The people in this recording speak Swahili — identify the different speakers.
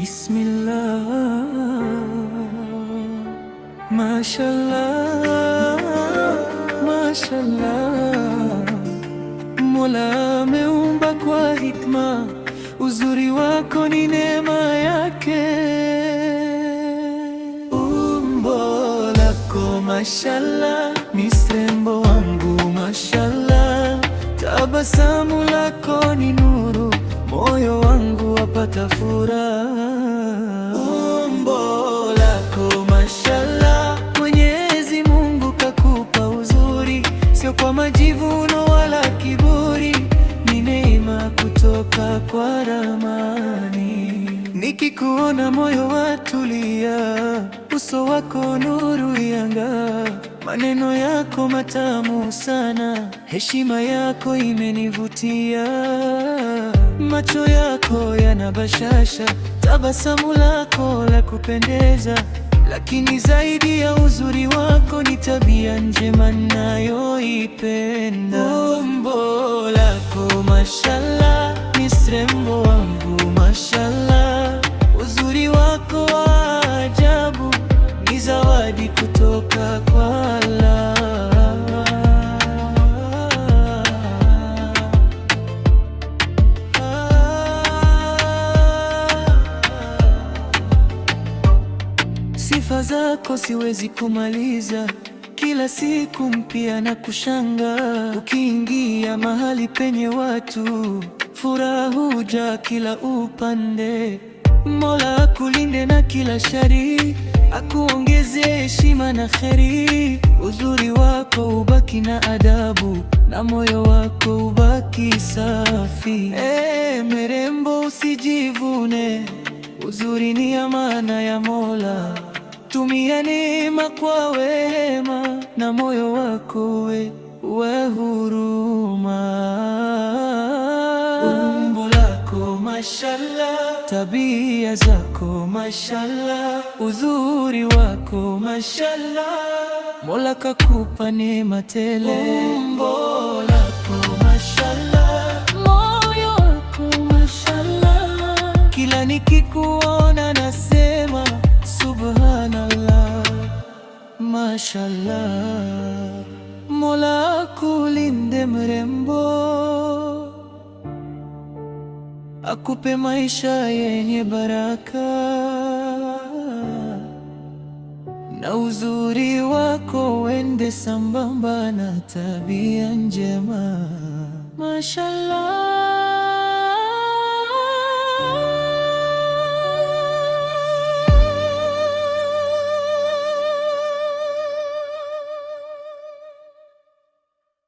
Speaker 1: Bismillah, mashallah, mashallah. Mola ameumba kwa hikma, uzuri wako ni neema yake. Umbo lako mashallah, misrembo wangu mashallah. Tabasamu lako ni nuru, moyo wangu wapata furaha. Umbo lako mashallah, Mwenyezi Mungu kakupa uzuri, sio kwa majivuno wala kiburi, ni neema kutoka kwa Rahmani. Nikikuona moyo watulia, uso wako nuru yang'aa, maneno yako matamu sana, heshima yako imenivutia. Macho yako yana bashasha, tabasamu lako la kupendeza, lakini zaidi ya uzuri wako ni tabia njema ninayoipenda. Umbo lako mashallah, misrembo wangu mashallah. Uzuri wako wa ajabu, ni zawadi kutoka kwa Allah. Sifa zako siwezi kumaliza, kila siku mpya na kushangaa. Ukiingia mahali penye watu, furaha hujaa kila upande. Mola akulinde na kila shari, akuongeze heshima na kheri. Uzuri wako ubaki na adabu, na moyo wako ubaki safi. Mrembo usijivune, uzuri ni amana ya Mola. Tumia neema kwa wema, na moyo wako uwe huruma. Umbo lako mashallah, tabia zako mashallah, uzuri wako mashallah, Mola kakupa neema tele. Umbo lako mashallah, moyo wako mashallah, kila nikikuona nasema subhanallah, mashallah. Mola akulinde mrembo, akupe maisha yenye baraka, na uzuri wako uende sambamba na tabia njema, mashallah.